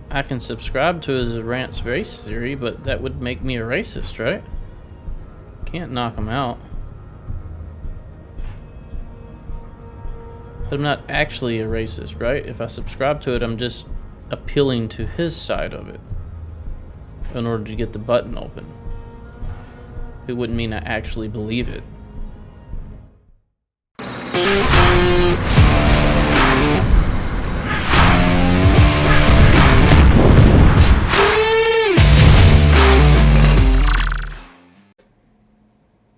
I can subscribe to his advanced race theory, but that would make me a racist, right? Can't knock him out. But I'm not actually a racist, right? If I subscribe to it, I'm just appealing to his side of it in order to get the button open. It wouldn't mean I actually believe it.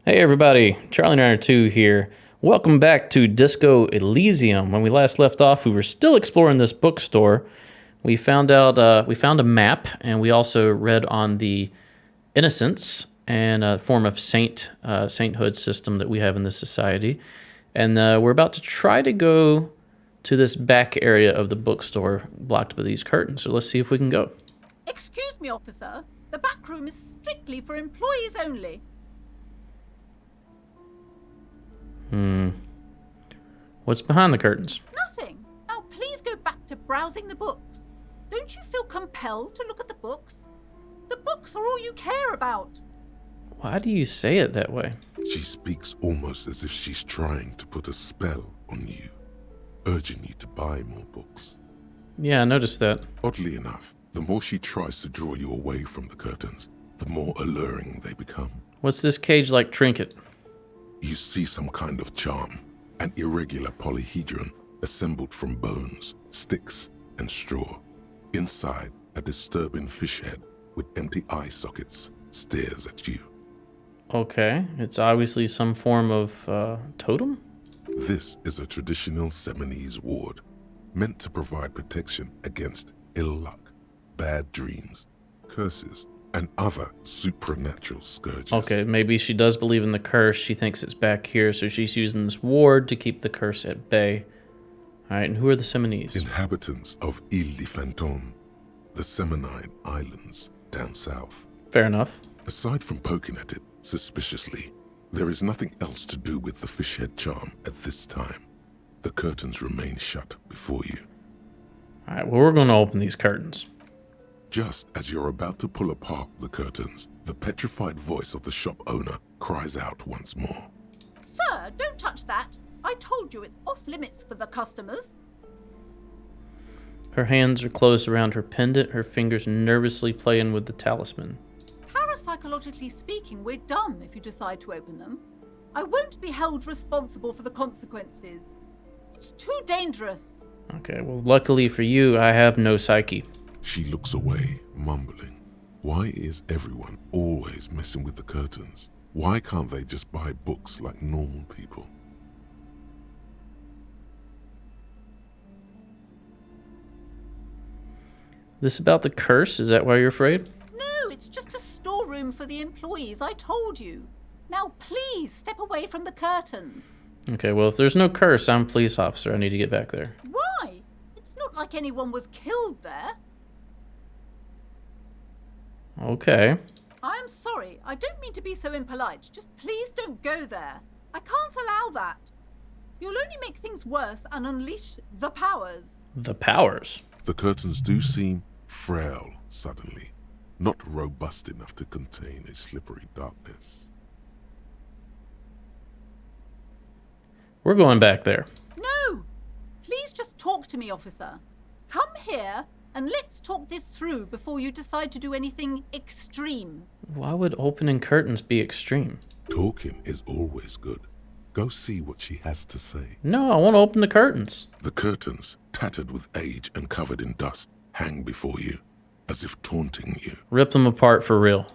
Hey everybody, Charlie902 here. Welcome back to Disco Elysium. When we last left off, we were still exploring this bookstore. We found a map, and we also read on the innocence and a form of sainthood system that we have in this society. And we're about to try to go to this back area of the bookstore blocked by these curtains. So let's see if we can go. Excuse me, officer. The back room is strictly for employees only. What's behind the curtains? Nothing. Now please go back to browsing the books. Don't you feel compelled to look at the books? The books are all you care about. Why do you say it that way? She speaks almost as if she's trying to put a spell on you, urging you to buy more books. Yeah, I noticed that. Oddly enough, the more she tries to draw you away from the curtains, the more alluring they become. What's this cage-like trinket? You see some kind of charm, an irregular polyhedron assembled from bones, sticks, and straw. Inside, a disturbing fish head with empty eye sockets stares at you. Okay, it's obviously some form of totem? This is a traditional Seminese ward, meant to provide protection against ill luck, bad dreams, curses, and other supernatural scourges. Okay, maybe she does believe in the curse. She thinks it's back here, so she's using this ward to keep the curse at bay. Alright, and who are the Seminese? Inhabitants of Ile de Fantôme, the Seminine Islands down south. Fair enough. Aside from poking at it suspiciously, there is nothing else to do with the fish head charm at this time. The curtains remain shut before you. Alright, well, we're going to open these curtains. Just as you're about to pull apart the curtains, the petrified voice of the shop owner cries out once more. Sir, don't touch that. I told you it's off limits for the customers. Her hands are closed around her pendant, her fingers nervously playing with the talisman. Parapsychologically speaking, we're dumb if you decide to open them. I won't be held responsible for the consequences. It's too dangerous. Okay, well, luckily for you, I have no psyche. She looks away, mumbling. Why is everyone always messing with the curtains? Why can't they just buy books like normal people? This about the curse? Is that why you're afraid? No, it's just a storeroom for the employees, I told you. Now please step away from the curtains. Okay, well, if there's no curse, I'm a police officer. I need to get back there. Why? It's not like anyone was killed there. Okay. I'm sorry, I don't mean to be so impolite. Just please don't go there. I can't allow that. You'll only make things worse and unleash the powers. The powers? The curtains do seem frail suddenly, not robust enough to contain a slippery darkness. We're going back there. No! Please just talk to me, officer. Come here and let's talk this through before you decide to do anything extreme. Why would opening curtains be extreme? Talking is always good. Go see what she has to say. No, I want to open the curtains. The curtains, tattered with age and covered in dust, hang before you, as if taunting you. Rip them apart for real.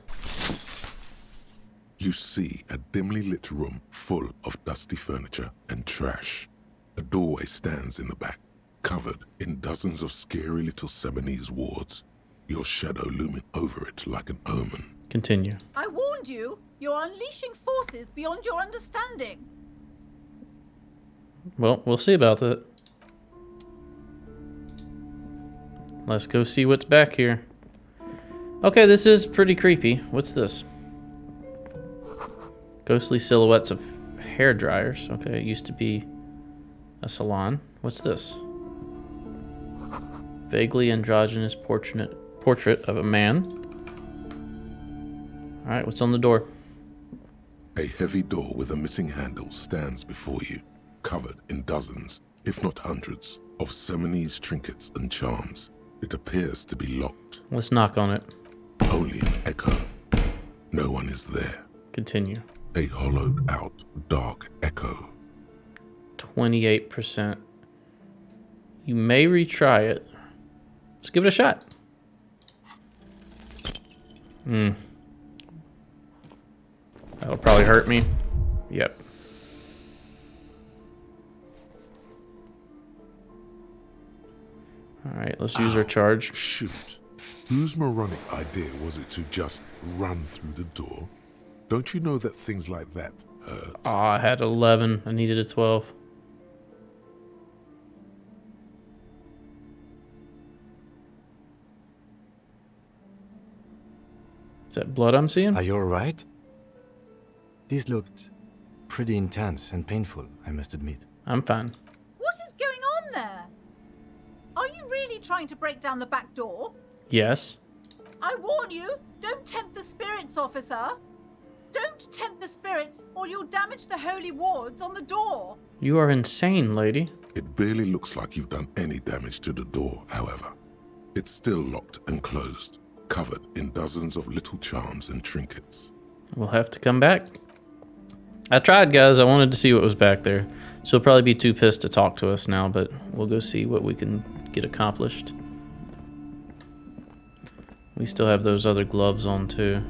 You see a dimly lit room full of dusty furniture and trash. A doorway stands in the back, covered in dozens of scary little Seminese wards, your shadow looming over it like an omen. Continue. I warned you. You're unleashing forces beyond your understanding. Well, we'll see about that. Let's go see what's back here. Okay, this is pretty creepy. What's this? Ghostly silhouettes of hair dryers. Okay, it used to be a salon. What's this? Vaguely androgynous portrait of a man. Alright, what's on the door? A heavy door with a missing handle stands before you, covered in dozens, if not hundreds, of Seminese trinkets and charms. It appears to be locked. Let's knock on it. Only an echo. No one is there. Continue. A hollowed out, dark echo. 28%. You may retry it. Let's give it a shot. That'll probably hurt me. Yep. Alright, let's use our charge. Shoot. Whose moronic idea was it to just run through the door? Don't you know that things like that hurt? Oh, I had 11. I needed a 12. Is that blood I'm seeing? Are you alright? These looked pretty intense and painful, I must admit. I'm fine. What is going on there? Are you really trying to break down the back door? Yes. I warn you, don't tempt the spirits, officer. Don't tempt the spirits, or you'll damage the holy wards on the door. You are insane, lady. It barely looks like you've done any damage to the door, however. It's still locked and closed, covered in dozens of little charms and trinkets. We'll have to come back. I tried, guys. I wanted to see what was back there. She'll probably be too pissed to talk to us now, but we'll go see what we can get accomplished. We still have those other gloves on, too.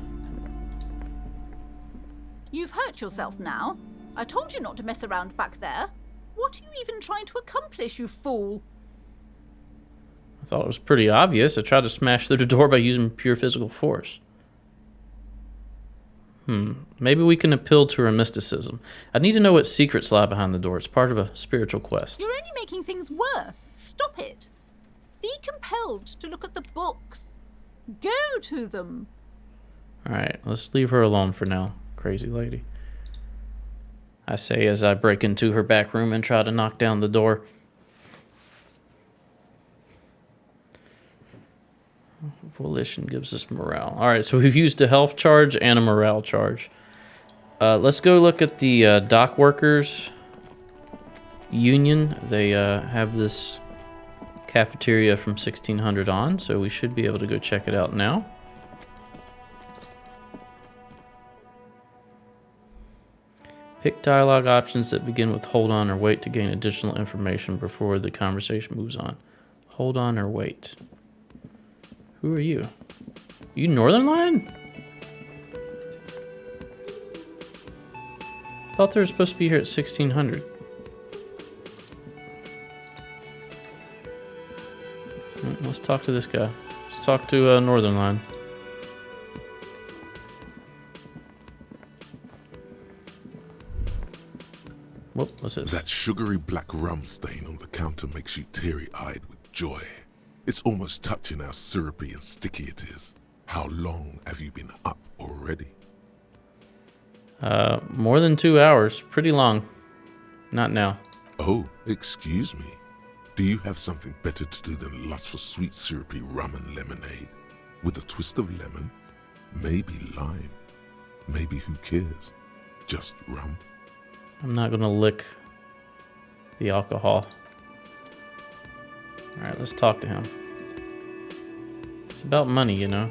You've hurt yourself now. I told you not to mess around back there. What are you even trying to accomplish, you fool? I thought it was pretty obvious. I tried to smash through the door by using pure physical force. Maybe we can appeal to her mysticism. I need to know what secrets lie behind the door. It's part of a spiritual quest. You're only making things worse. Stop it. Be compelled to look at the books. Go to them. Alright, let's leave her alone for now, crazy lady. I say as I break into her back room and try to knock down the door. Volition gives us morale. Alright, so we've used a health charge and a morale charge. Let's go look at the dock workers union. They have this cafeteria from 1600 on, so we should be able to go check it out now. Pick dialogue options that begin with hold on or wait to gain additional information before the conversation moves on. Hold on or wait. Who are you? You Northern Line? Thought they were supposed to be here at 1600. Let's talk to this guy. Let's talk to Northern Line. Whoop, what's this? That sugary black rum stain on the counter makes you teary-eyed with joy. It's almost touching how syrupy and sticky it is. How long have you been up already? More than 2 hours. Pretty long. Not now. Oh, excuse me. Do you have something better to do than lust for sweet syrupy rum and lemonade? With a twist of lemon? Maybe lime? Maybe who cares? Just rum? I'm not gonna lick the alcohol. Alright, let's talk to him. It's about money, you know.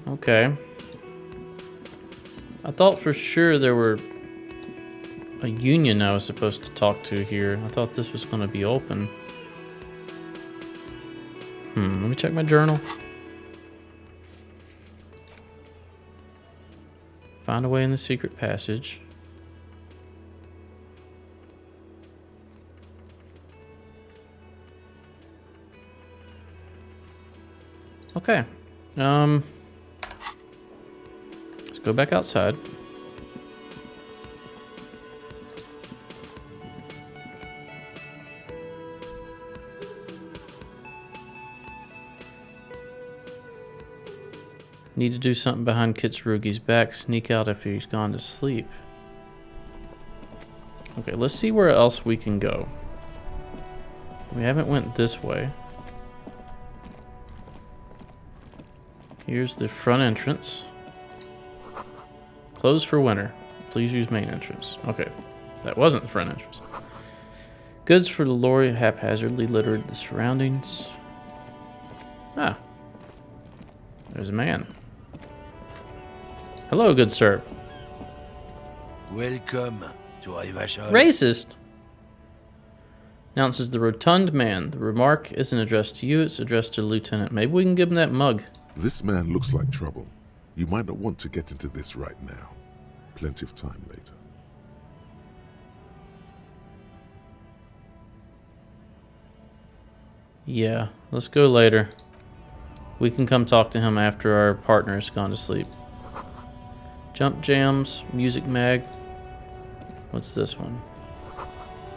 Okay. I thought for sure there were a union I was supposed to talk to here. I thought this was gonna be open. Let me check my journal. Find a way in the secret passage. Okay. Let's go back outside. Need to do something behind Kitsurugi's back. Sneak out after he's gone to sleep. Okay, let's see where else we can go. We haven't went this way. Here's the front entrance. Closed for winter. Please use main entrance. Okay, that wasn't the front entrance. Goods for the lorry haphazardly littered the surroundings. Ah, there's a man. Hello, good sir. Welcome to Rivachol. Racist! Announces the rotund man. The remark isn't addressed to you, it's addressed to the lieutenant. Maybe we can give him that mug. This man looks like trouble. You might not want to get into this right now. Plenty of time later. Yeah, let's go later. We can come talk to him after our partner's gone to sleep. Jump Jams, Music Mag. What's this one?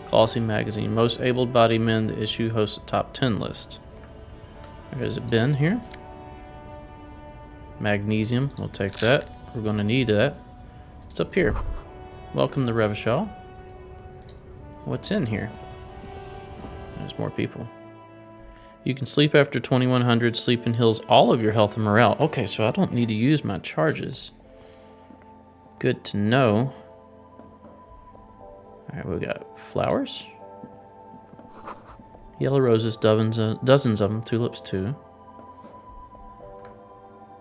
Glossy Magazine. Most able-bodied men. The issue hosts a top 10 list. There's a bin here. Magnesium. We'll take that. We're going to need that. What's up here? Welcome to Revachol. What's in here? There's more people. You can sleep after 2100. Sleeping heals all of your health and morale. Okay, so I don't need to use my charges. Good to know. Alright, we got flowers. Yellow roses, dozens of them. Tulips too.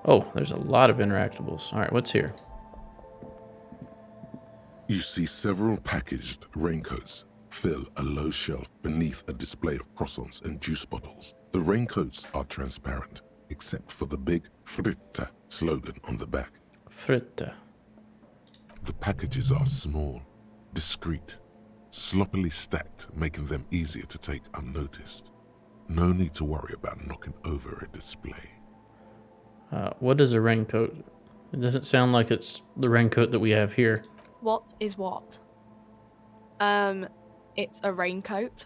Oh, there's a lot of interactables. Alright, what's here? You see several packaged raincoats fill a low shelf beneath a display of croissants and juice bottles. The raincoats are transparent, except for the big Fritta slogan on the back. Fritta. The packages are small, discreet, sloppily stacked, making them easier to take unnoticed. No need to worry about knocking over a display. What is a raincoat? It doesn't sound like it's the raincoat that we have here. What is what? It's a raincoat.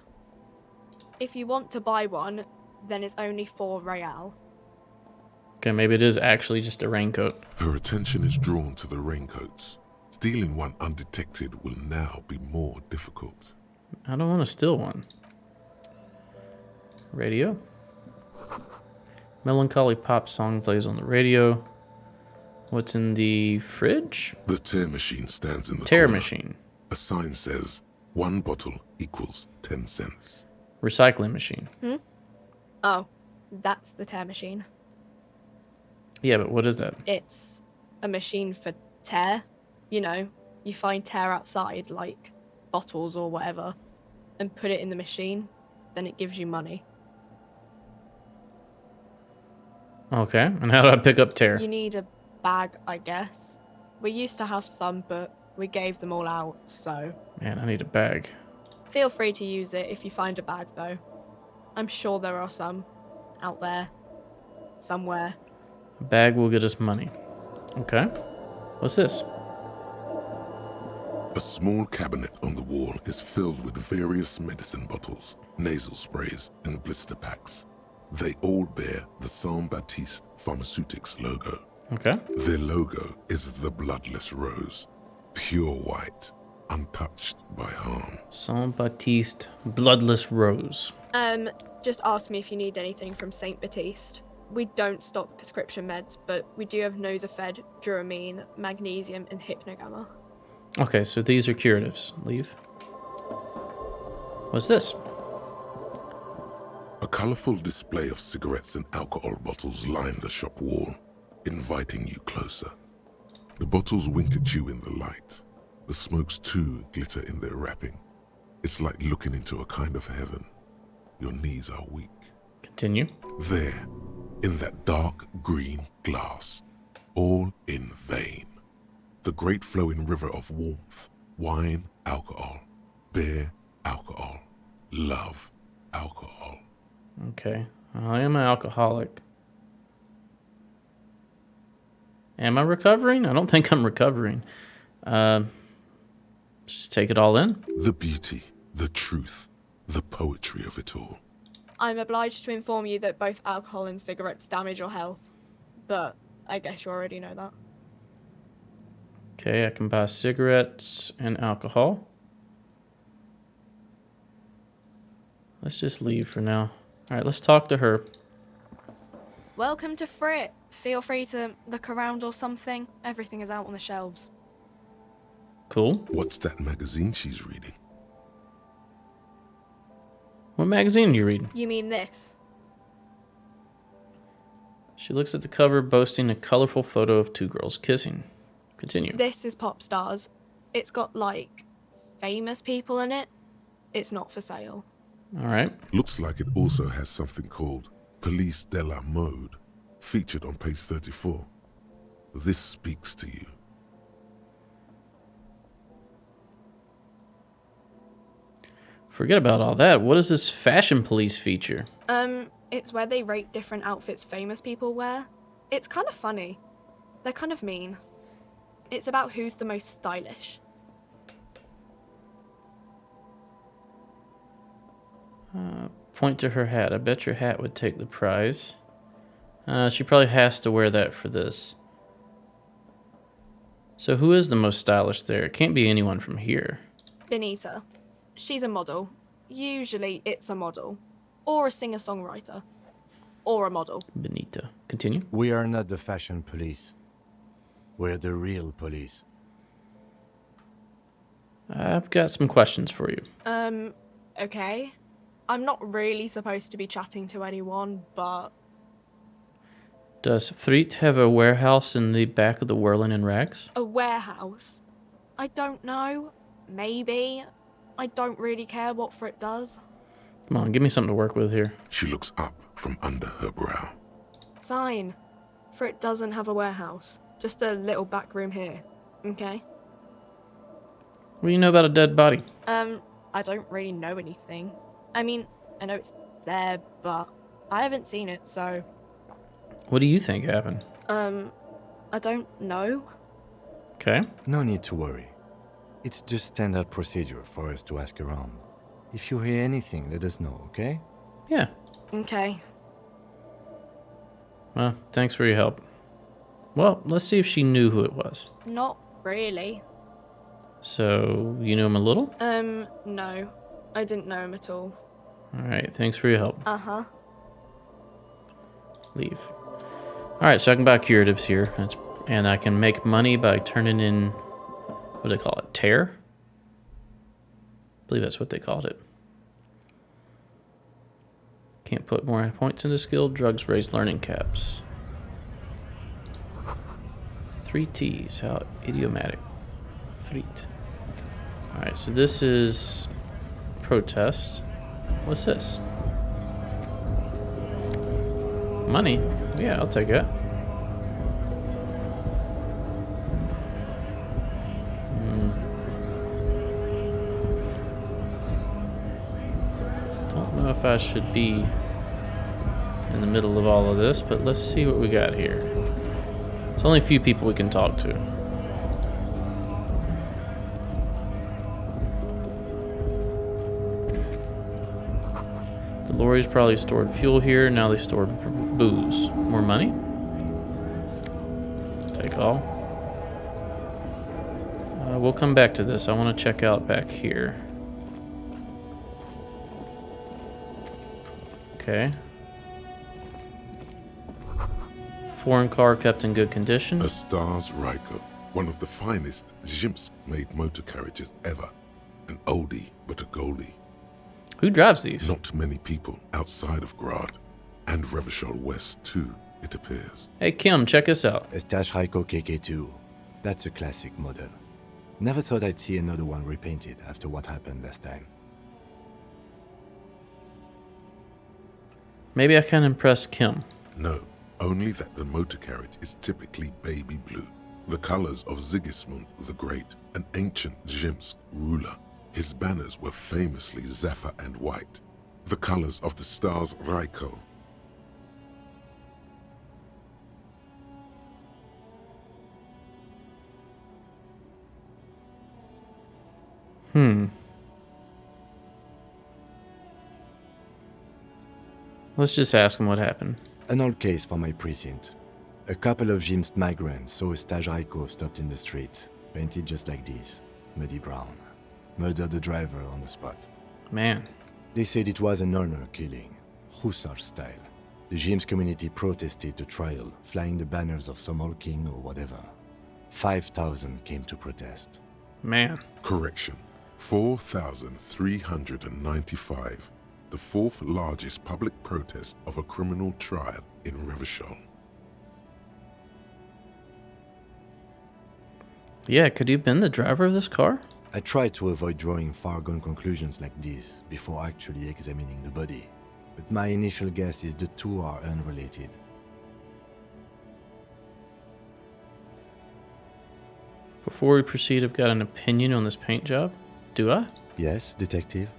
If you want to buy one, then it's only 4 real. Okay, maybe it is actually just a raincoat. Her attention is drawn to the raincoats. Stealing one undetected will now be more difficult. I don't want to steal one. Radio. Melancholy pop song plays on the radio. What's in the fridge? The tear machine stands in the Tear corner. machine. A sign says, 1 bottle equals 10 cents. Recycling machine. Oh, that's the tear machine. Yeah, but what is that? It's a machine for tear. You know, you find tear outside, like bottles or whatever, and put it in the machine, then it gives you money. Okay, and how do I pick up tear? You need a bag, I guess. We used to have some, but we gave them all out, so... Man, I need a bag. Feel free to use it if you find a bag, though. I'm sure there are some out there, somewhere. A bag will get us money. Okay. What's this? A small cabinet on the wall is filled with various medicine bottles, nasal sprays, and blister packs. They all bear the Saint-Baptiste Pharmaceutics logo. Okay. Their logo is the bloodless rose, pure white, untouched by harm. Saint-Baptiste Bloodless Rose. Just ask me if you need anything from Saint Baptiste. We don't stock prescription meds, but we do have Nosafed, Duramine, Magnesium, and Hypnogamma. Okay, so these are curatives. Leave. What's this? A colorful display of cigarettes and alcohol bottles line the shop wall, inviting you closer. The bottles wink at you in the light. The smokes too glitter in their wrapping. It's like looking into a kind of heaven. Your knees are weak. Continue. There, in that dark green glass, all in vain. The great flowing river of warmth, wine, alcohol, beer, alcohol, love, alcohol. Okay. I am an alcoholic. Am I recovering? I don't think I'm recovering. Just take it all in. The beauty, the truth, the poetry of it all. I'm obliged to inform you that both alcohol and cigarettes damage your health, but I guess you already know that. Okay, I can buy cigarettes and alcohol. Let's just leave for now. All right, let's talk to her. Welcome to Frit. feel free to look around or something. Everything is out on the shelves. Cool. What's that magazine she's reading? What magazine are you reading? You mean this? She looks at the cover, boasting a colorful photo of two girls kissing. Continue. This is Pop Stars. It's got, like, famous people in it. It's not for sale. All right. Looks like it also has something called Police de la Mode, featured on page 34. This speaks to you. Forget about all that. What is this fashion police feature? It's where they rate different outfits famous people wear. It's kind of funny. They're kind of mean. It's about who's the most stylish. Point to her hat. I bet your hat would take the prize. She probably has to wear that for this. So who is the most stylish there? It can't be anyone from here. Benita. She's a model. Usually it's a model. Or a singer-songwriter. Or a model. Benita. Continue. We are not the fashion police. We're the real police. I've got some questions for you. Okay. I'm not really supposed to be chatting to anyone, but... Does Friet have a warehouse in the back of the Whirling and Rags? A warehouse? I don't know. Maybe. I don't really care what Frit does. Come on, give me something to work with here. She looks up from under her brow. Fine. Frit doesn't have a warehouse. Just a little back room here. Okay? What do you know about a dead body? I don't really know anything. I mean, I know it's there, but I haven't seen it, so... What do you think happened? I don't know. Okay. No need to worry. It's just standard procedure for us to ask around. If you hear anything, let us know, okay? Yeah. Okay. Well, thanks for your help. Well, let's see if she knew who it was. Not really. So, you knew him a little? No. I didn't know him at all. Alright, thanks for your help. Uh-huh. Leave. Alright, so I can buy curatives here. And I can make money by turning in... What do they call it? Tear? I believe that's what they called it. Can't put more points into skill. Drugs raise learning caps. 3 T's. How idiomatic. Friet. Alright, so this is protest. What's this? Money? Yeah, I'll take that. Don't know if I should be in the middle of all of this, but let's see what we got here. There's only a few people we can talk to. The lorries probably stored fuel here. Now they store booze. More money? Take all. We'll come back to this. I want to check out back here. Okay. Foreign car kept in good condition. A Stars Ryko, one of the finest Zhimsk-made motor carriages ever. An oldie, but a goldie. Who drives these? Not many people outside of Grad. And Revachol West, too, it appears. Hey, Kim, check us out. A Stash Raiko KK2. That's a classic model. Never thought I'd see another one repainted after what happened last time. Maybe I can impress Kim. No, only that the motor carriage is typically baby blue. The colors of Sigismund the Great, an ancient Zhimsk ruler. His banners were famously zephyr and white. The colors of the Stars Ryko. Let's just ask him what happened. An old case for my precinct. A couple of Zhimsk migrants saw a Stash Raiko stopped in the street, painted just like this, muddy brown. Murdered the driver on the spot. Man. They said it was an honor killing, Hussar style. The James community protested the trial, flying the banners of some old king or whatever. 5,000 came to protest. Man. Correction. 4,395. The fourth largest public protest of a criminal trial in Revachol. Yeah, could you have been the driver of this car? I tried to avoid drawing far-gone conclusions like this before actually examining the body, but my initial guess is the two are unrelated. Before we proceed, I've got an opinion on this paint job. Do I? Yes, detective?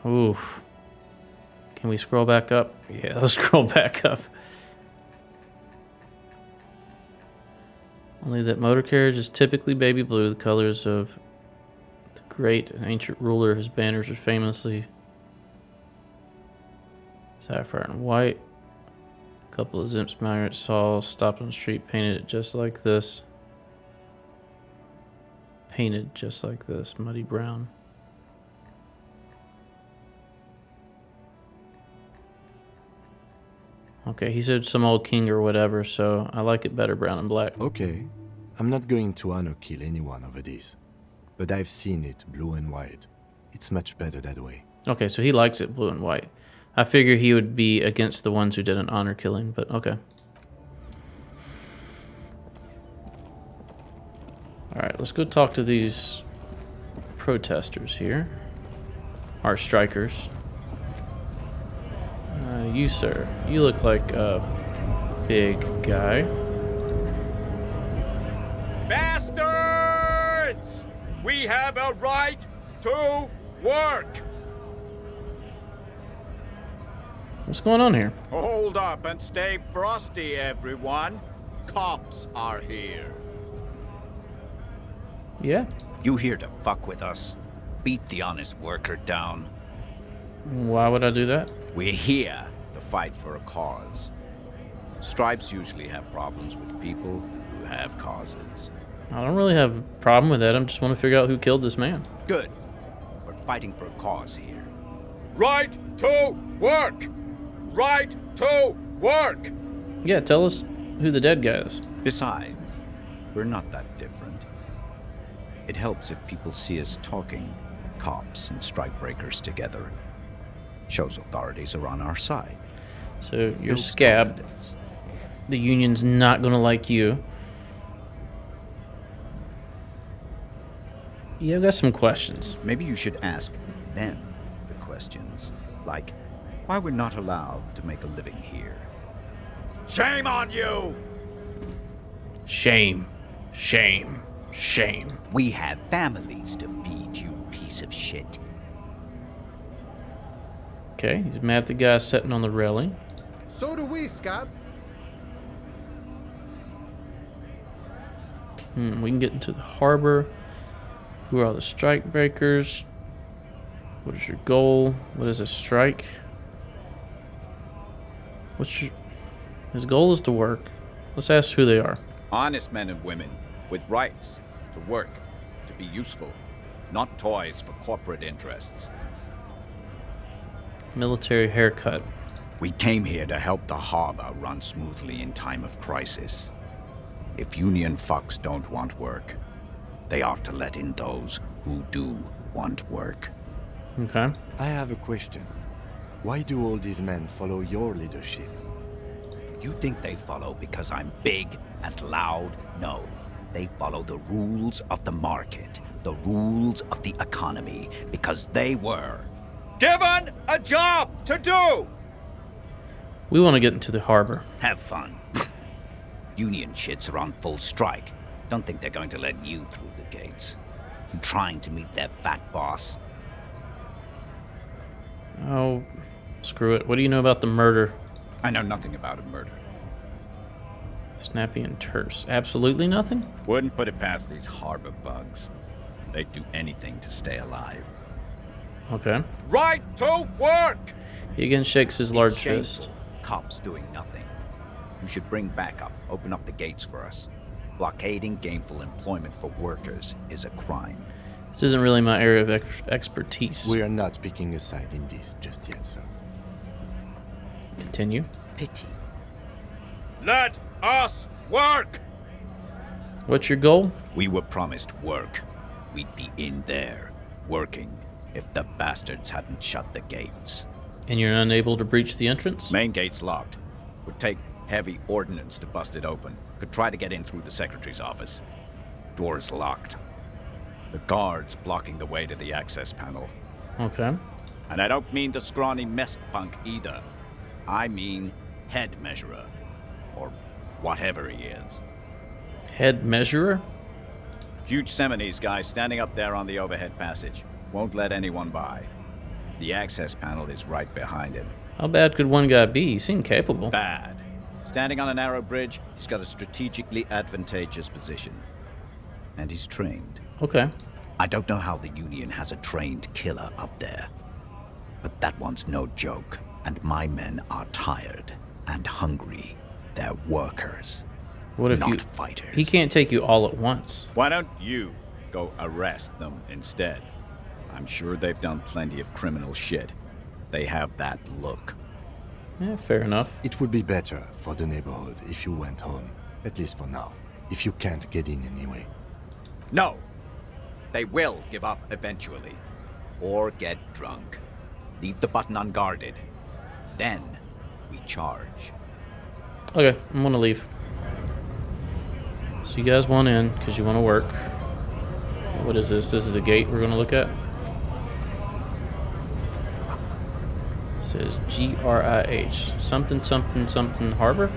Oof. Can we scroll back up? Yeah, let's scroll back up. Only that motor carriage is typically baby blue, the colors of the great and ancient ruler. His banners are famously sapphire and white. A couple of Zimps migrants saw stopped on the street, painted it just like this. Painted just like this, muddy brown. Okay, he said some old king or whatever, so I like it better brown and black. Okay. I'm not going to honor kill anyone over this, but I've seen it blue and white. It's much better that way. Okay, so he likes it blue and white. I figure he would be against the ones who didn't honor killing, but okay. Alright, let's go talk to these protesters here. Our strikers. You, sir. You look like a big guy. Bastards! We have a right to work! What's going on here? Hold up and stay frosty, everyone. Cops are here. Yeah? You here to fuck with us? Beat the honest worker down. Why would I do that? We're here to fight for a cause. Stripes usually have problems with people who have causes. I don't really have a problem with that. I just want to figure out who killed this man. Good. We're fighting for a cause here. Right to work! Right to work! Yeah, tell us who the dead guy is. Besides, we're not that different. It helps if people see us talking, cops and strikebreakers together. Shows authorities are on our side. So you're Builds Scab. confidence. The union's not going to like you. Yeah, I've got some questions. Maybe you should ask them the questions, like why we're not allowed to make a living here. Shame on you! Shame. Shame. Shame. We have families to feed, you piece of shit. Okay, he's mad at the guy sitting on the railing. So do we, Scab. We can get into the harbor. Who are the strike breakers? What is your goal? What is a strike? His goal is to work. Let's ask who they are. Honest men and women with rights to work, to be useful, not toys for corporate interests. Military haircut. We came here to help the harbor run smoothly in time of crisis. If union fucks don't want work, they ought to let in those who do want work. Okay. I have a question. Why do all these men follow your leadership? You think they follow because I'm big and loud? No. They follow the rules of the market, the rules of the economy, because they were given a job to do! We want to get into the harbor. Have fun. Union shits are on full strike. Don't think they're going to let you through the gates. I'm trying to meet their fat boss. Oh, screw it. What do you know about the murder? I know nothing about a murder. Snappy and terse. Absolutely nothing? Wouldn't put it past these harbor bugs. They'd do anything to stay alive. Okay. Right to work! He again shakes his large It's shameful. fist. Cops doing nothing. You should bring backup. Open up the gates for us. Blockading gainful employment for workers is a crime. This isn't really my area of expertise. We are not picking a side in this just yet, sir. Continue. Pity. Let us work! What's your goal? We were promised work. We'd be in there, working, if the bastards hadn't shut the gates. And you're unable to breach the entrance? Main gate's locked. Would take heavy ordnance to bust it open. Could try to get in through the secretary's office. Door's locked. The guard's blocking the way to the access panel. Okay. And I don't mean the scrawny mess punk either. I mean head measurer. Or whatever he is. Head measurer? Huge Seminese guy standing up there on the overhead passage. Won't let anyone by. The access panel is right behind him. How bad could one guy be? He seemed capable. Bad. Standing on a narrow bridge, he's got a strategically advantageous position. And he's trained. Okay. I don't know how the Union has a trained killer up there. But that one's no joke. And my men are tired and hungry. They're workers. What if not fighters. He can't take you all at once. Why don't you go arrest them instead? I'm sure they've done plenty of criminal shit. They have that look. Yeah, fair enough. It would be better for the neighborhood if you went home, at least for now, if you can't get in anyway. No! They will give up eventually. Or get drunk. Leave the button unguarded. Then we charge. Okay, I'm gonna leave. So you guys want in because you want to work. What is this? This is the gate we're gonna look at. It says GRIH. Something, something, something harbor.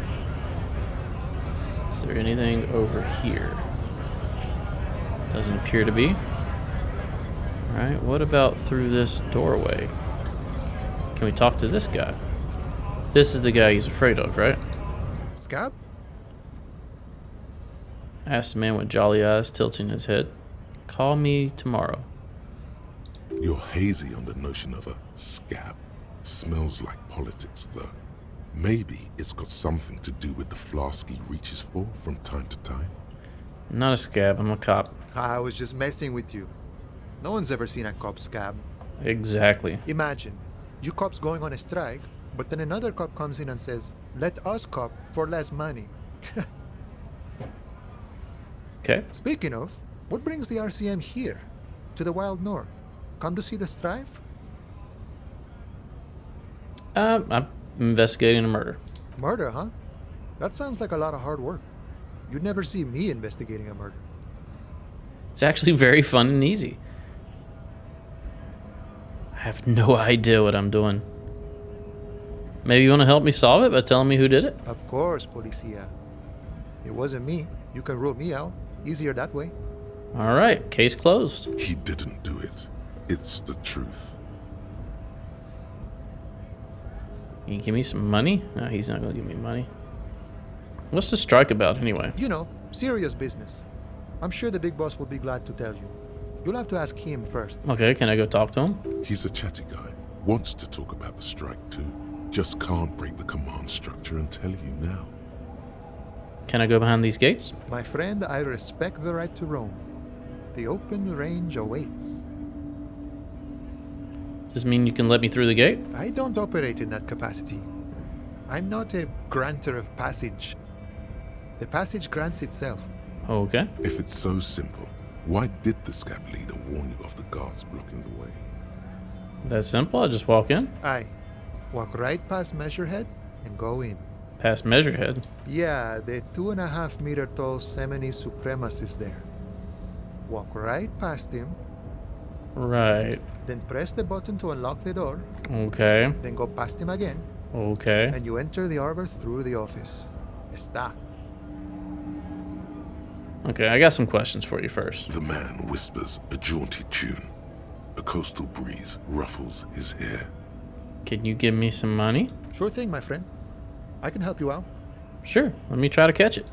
Is there anything over here? Doesn't appear to be. Alright, what about through this doorway? Can we talk to this guy? This is the guy he's afraid of, right? Scab? Asked the man with jolly eyes, tilting his head. Call me tomorrow. You're hazy on the notion of a scab. Smells like politics, though. Maybe it's got something to do with the flask he reaches for from time to time. I'm not a scab, I'm a cop. I was just messing with you. No one's ever seen a cop scab. Exactly. Imagine, you cops going on a strike, but then another cop comes in and says, let us cop for less money. Okay. Speaking of, what brings the RCM here? To the Wild North? Come to see the strife? I'm investigating a murder. Murder, huh? That sounds like a lot of hard work. You'd never see me investigating a murder. It's actually very fun and easy. I have no idea what I'm doing. Maybe you want to help me solve it by telling me who did it? Of course, Policia. It wasn't me. You can rule me out. Easier that way. All right, case closed. He didn't do it. It's the truth. Can you give me some money? No, he's not going to give me money. What's the strike about anyway? You know, serious business. I'm sure the big boss will be glad to tell you. You'll have to ask him first. Okay, can I go talk to him? He's a chatty guy. Wants to talk about the strike too. Just can't break the command structure and tell you now. Can I go behind these gates? My friend, I respect the right to roam. The open range awaits. Does this mean you can let me through the gate? I don't operate in that capacity. I'm not a granter of passage. The passage grants itself. Okay. If it's so simple, why did the scab leader warn you of the guards blocking the way? That's simple. I just walk in, Aye. Walk right past Measurehead and go in. past Measurehead. Yeah, the 2.5 meter tall Seminese supremacist there. Walk right past him, Right. then press the button to unlock the door, Okay. then go past him again, Okay. and you enter the arbor through the office. Está. Okay, I got some questions for you first. The man whispers a jaunty tune. A coastal breeze ruffles his hair. Can you give me some money? Sure thing, my friend. I can help you out. Sure, let me try to catch it.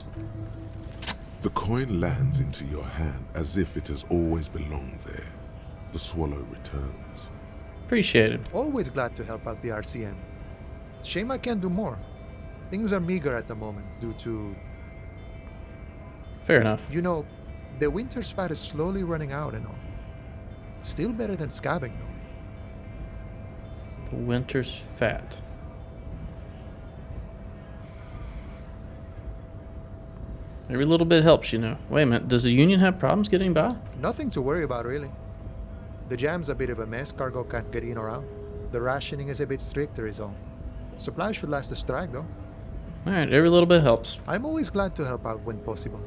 The coin lands into your hand as if it has always belonged there. The swallow returns. Appreciate it. Always glad to help out the RCM. Shame I can't do more. Things are meager at the moment due to, Fair enough. you know, the winter's fat is slowly running out and all. Still better than scabbing, though. The winter's fat. Every little bit helps, you know. Wait a minute, does the Union have problems getting by? Nothing to worry about, really. The jam's a bit of a mess, cargo can't get in or out. The rationing is a bit stricter is all. Supplies should last the strike, though. Alright, every little bit helps. I'm always glad to help out when possible.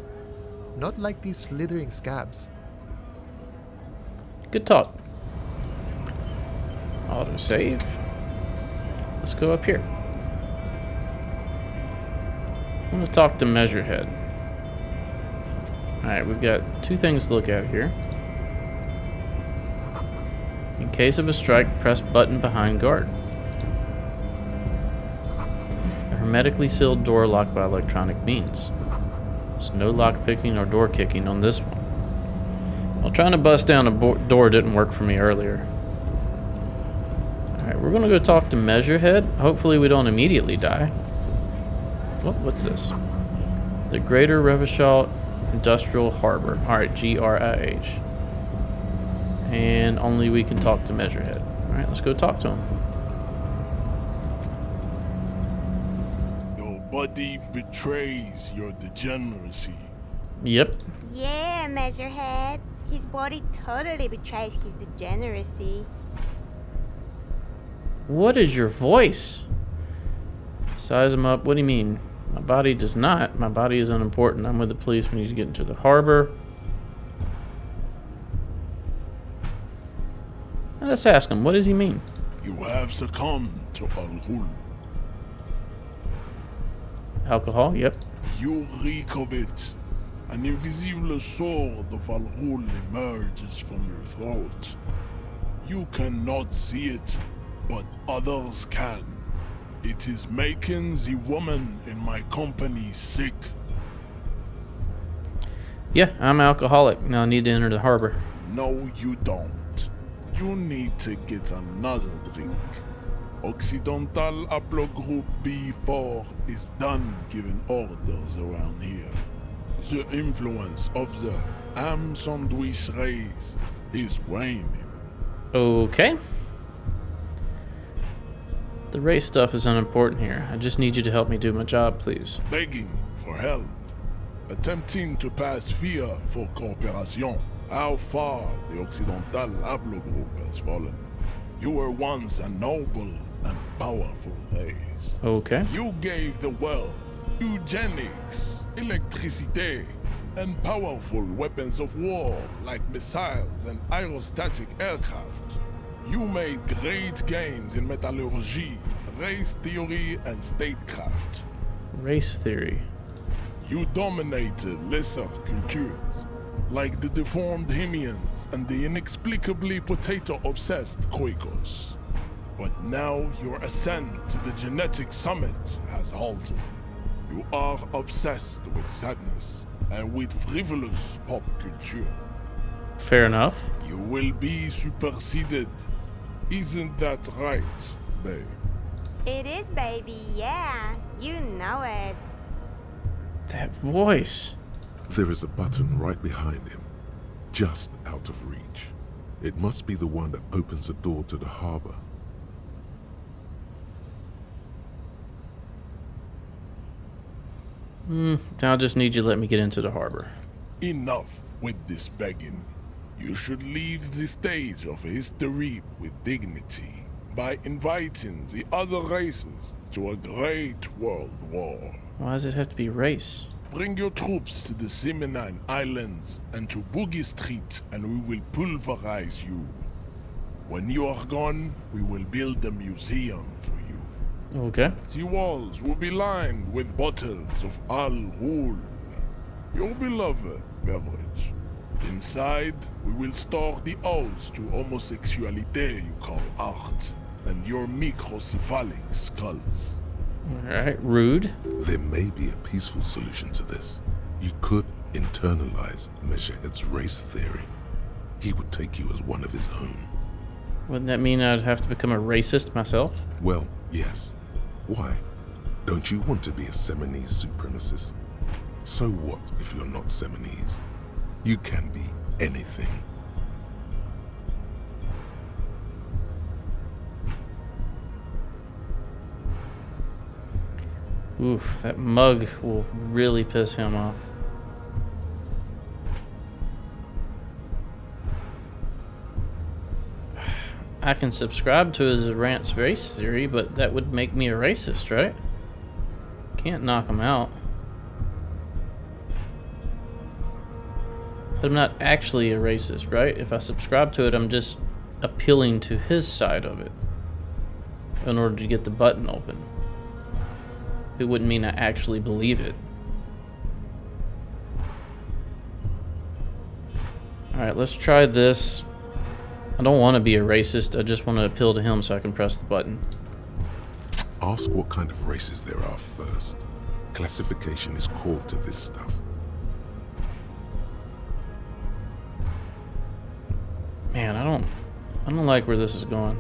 Not like these slithering scabs. Good talk. Autosave. Let's go up here. I'm going to talk to Measurehead. Alright, we've got two things to look at here. In case of a strike, press button behind guard. A hermetically sealed door locked by electronic means. There's no lock picking or door kicking on this one. Well, trying to bust down a door didn't work for me earlier. Alright, we're gonna go talk to Measurehead. Hopefully we don't immediately die. What's this? The Greater Revachol Industrial Harbor. Alright, GRIH. And only we can talk to Measurehead. Alright, let's go talk to him. Your body betrays your degeneracy. Yep. Yeah, Measurehead. His body totally betrays his degeneracy. What is your voice? Size him up. What do you mean? My body does not. My body is unimportant. I'm with the police. We need to get into the harbor. Let's ask him. What does he mean? You have succumbed to Al-Ghul. Alcohol? Yep. You reek of it. An invisible sword of Al-Ghul emerges from your throat. You cannot see it, but others can. It is making the woman in my company sick. Yeah, I'm alcoholic. Now I need to enter the harbor. No, you don't. You need to get another drink. Occidental Haplogroup B4 is done giving orders around here. The influence of the ham sandwich race is waning. Okay. The race stuff is unimportant here. I just need you to help me do my job, please. Begging for help. Attempting to pass via for cooperation. How far the Occidental Haplogroup has fallen. You were once a noble and powerful race. Okay. You gave the world eugenics, electricity, and powerful weapons of war like missiles and aerostatic aircraft. You made great gains in metallurgy, race theory, and statecraft. Race theory. You dominated lesser cultures, like the deformed Hemians and the inexplicably potato-obsessed Quakers. But now your ascent to the genetic summit has halted. You are obsessed with sadness and with frivolous pop culture. Fair enough. You will be superseded. Isn't that right, babe? It is, baby, yeah. You know it. That voice. There is a button right behind him, just out of reach. It must be the one that opens the door to the harbor. I'll just need you to let me get into the harbor. Enough with this begging. You should leave the stage of history with dignity by inviting the other races to a great world war. Why does it have to be race? Bring your troops to the Seminine Islands and to Boogie Street, and we will pulverize you. When you are gone, we will build a museum for you. Okay. The walls will be lined with bottles of Al-Ghul, your beloved beverage. Inside, we will store the odes to homosexuality you call art, and your microcephalic skulls. Alright, rude. There may be a peaceful solution to this. You could internalize Measurehead's race theory. He would take you as one of his own. Wouldn't that mean I'd have to become a racist myself? Well, yes. Why? Don't you want to be a Seminese supremacist? So what if you're not Seminese? You can be anything. Oof, that mug will really piss him off. I can subscribe to his advanced race theory, but that would make me a racist, right? Can't knock him out. But I'm not actually a racist, right? If I subscribe to it, I'm just appealing to his side of it in order to get the button open. It wouldn't mean I actually believe it. Alright, let's try this. I don't want to be a racist, I just want to appeal to him so I can press the button. Ask what kind of races there are first. Classification is core to this stuff. Man, I don't like where this is going.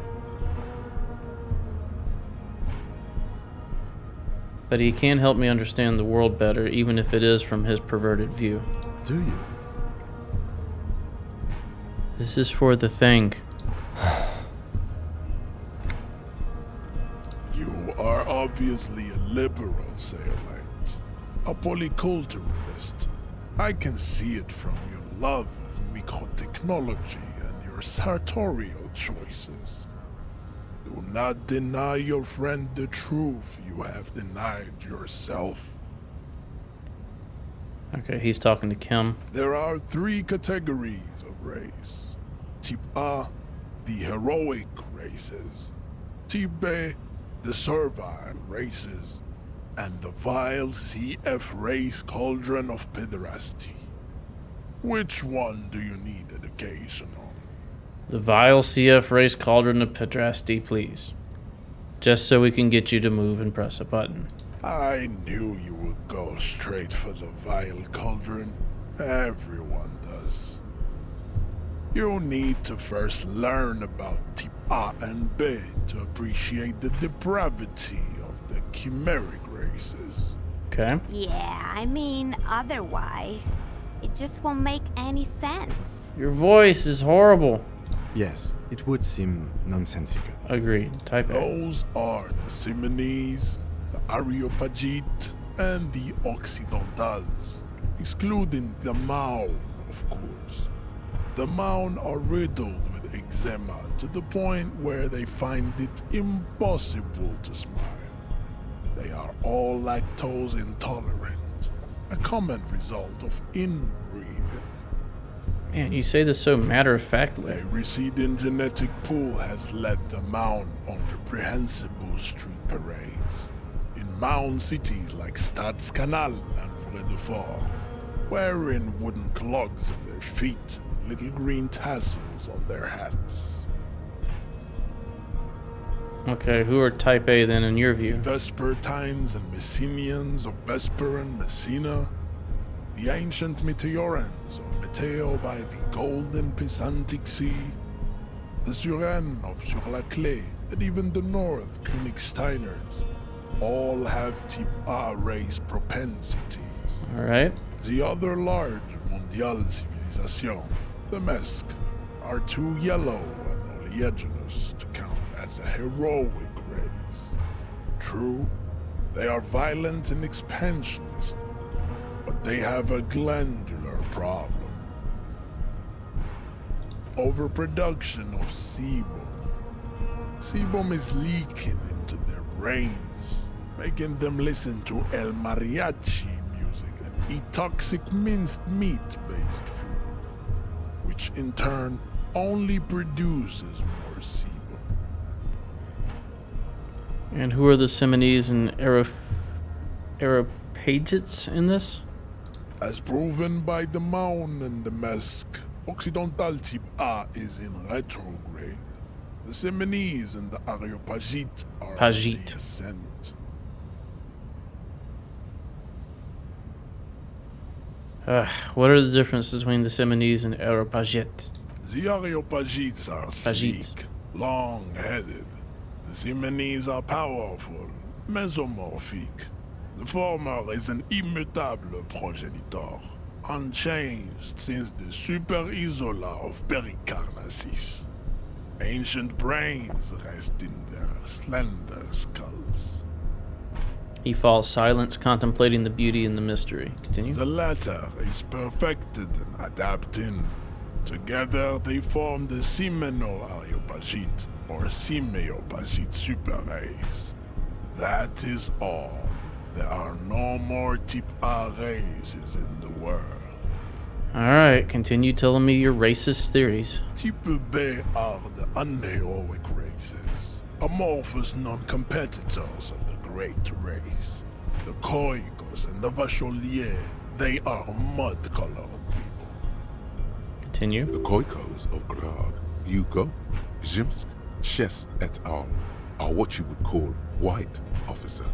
But he can help me understand the world better, even if it is from his perverted view. Do you? This is for the thing. You are obviously a liberal, Sayerite. A polyculturalist. I can see it from your love of microtechnology and your sartorial choices. Do not deny your friend the truth you have denied yourself. Okay, he's talking to Kim. There are 3 categories of race. Type A, the heroic races. Type B, the servile races. And the vile CF race cauldron of pederasty. Which one do you need education on? The vile CF race cauldron of pederasty, please. Just so we can get you to move and press a button. I knew you would go straight for the vile cauldron. Everyone does. You'll need to first learn about type A and B to appreciate the depravity of the chimeric races. Okay. Yeah, I mean, otherwise, it just won't make any sense. Your voice is horrible. Yes, it would seem nonsensical. Agreed. Type A. Those are the Simonese, the Areopagite, and the Occidentals, excluding the Maun, of course. The Maun are riddled with eczema to the point where they find it impossible to smile. They are all lactose intolerant, a common result of inbreeding. Man, you say this so matter-of-factly. A receding genetic pool has led the Maun on reprehensible street parades. In Maun cities like Stadskanal and Vredefort, wearing wooden clogs on their feet and little green tassels on their hats. Okay, who are type A then in your The view? Vespertines and Messenians of Vesper and Messina, the ancient Meteorans of Meteo by the golden Pisantic Sea, the Suren of Sur-la-Clé, and even the North Königsteiners, all have type A race propensities. Alright. The other large Mondial civilization, the Mesk, are too yellow and oleaginous to count as a heroic race. True, they are violent and expansionist, but they have a glandular problem. Overproduction of sebum. Sebum is leaking into their brains, making them listen to El Mariachi music and eat toxic minced meat-based food, which in turn only produces more sebum. And who are the Simonese and Areopagites in this? As proven by the Maun and the Mesk, Occidental type A is in retrograde. The Simonese and the Areopagite are on the ascent. What are the differences between the Simonese and Areopagites? The Areopagites are sleek, long-headed. The Simonese are powerful, mesomorphic. The former is an immutable progenitor, unchanged since the Super Isola of Pericarnassus. Ancient brains rest in their slender skulls. He falls silent, contemplating the beauty and the mystery. Continue. The latter is perfected and adapting. Together they form the Simeno-Areopagite or Simeopagite super race. That is all. There are no more type A races in the world. Alright, continue telling me your racist theories. Type B are the unheroic races, amorphous non-competitors of the great race. The Koikos and the Vacholier, they are mud-colored people. Continue. The Koikos of Grad, Yuko, Zhimsk, Shest et al. Are what you would call white, officer,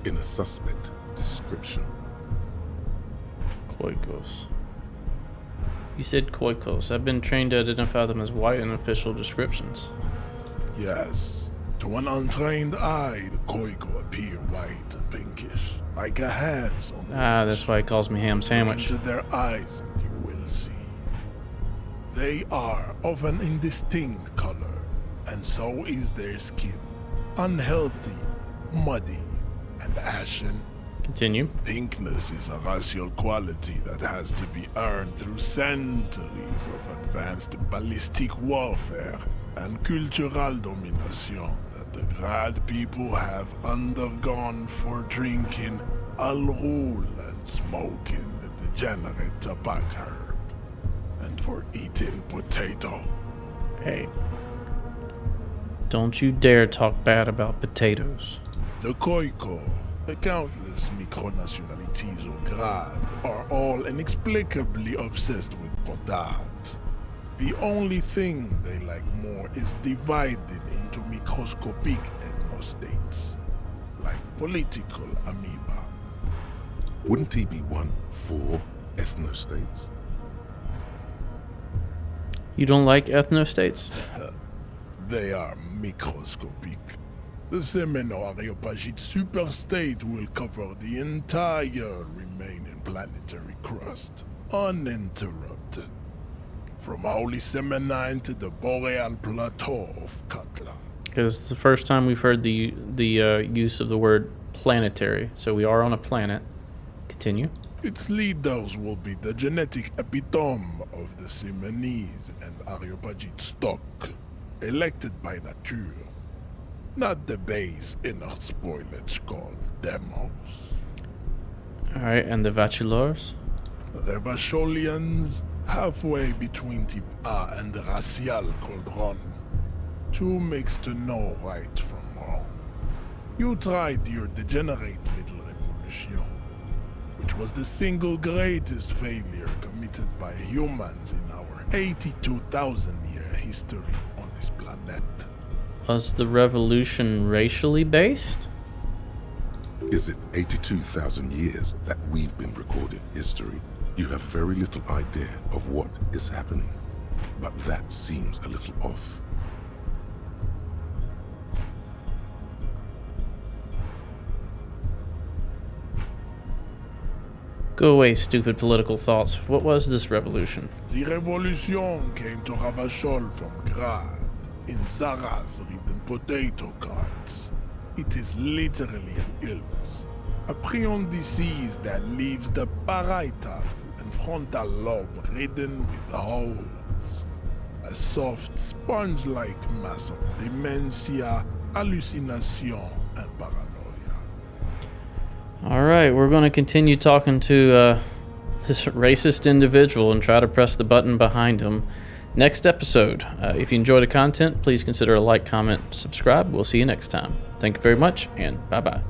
in a suspect description. Koikos. You said Koikos. I've been trained to identify them as white in official descriptions. Yes, to an untrained eye, the Koiko appear white and pinkish, like a ham's on the That's why he calls me ham sandwich. Look into their eyes and you will see. They are of an indistinct color, and so is their skin. Unhealthy, muddy, and ashen. Continue. Pinkness is a racial quality that has to be earned through centuries of advanced ballistic warfare and cultural domination that the Grad people have undergone for drinking Al-Rul and smoking the degenerate tobacco herb, and for eating potato. Hey. Don't you dare talk bad about potatoes. The Koiko, the countless micronationalities of Grad, are all inexplicably obsessed with potat. The only thing they like more is dividing into microscopic ethnostates, like political amoeba. Wouldn't he be one for ethnostates? You don't like ethnostates? They are microscopic. The Semeno-Areopagite superstate will cover the entire remaining planetary crust, uninterrupted. From Holy Semenine to the Boreal Plateau of Katla. Because it's the first time we've heard the use of the word planetary. So we are on a planet. Continue. Its leaders will be the genetic epitome of the Semenese and Areopagite stock, elected by nature. Not the base inner spoilage called demos. Alright, and the Vachulars? The Vacholians, halfway between Type A and the Racial Cauldron. Two mixed to know right from wrong. You tried your degenerate little revolution, which was the single greatest failure committed by humans in our 82,000-year history on this planet. Was the revolution racially based? Is it 82,000 years that we've been recording history? You have very little idea of what is happening, but that seems a little off. Go away, stupid political thoughts. What was this revolution? The revolution came to Ravachol from Grad, in Zarath ridden potato carts. It is literally an illness, a prion disease that leaves the parietal and frontal lobe ridden with holes. A soft, sponge-like mass of dementia, hallucination, and paranoia. Alright, we're going to continue talking to this racist individual and try to press the button behind him. Next episode. If you enjoy the content, please consider a like, comment, subscribe. We'll see you next time. Thank you very much, and bye-bye.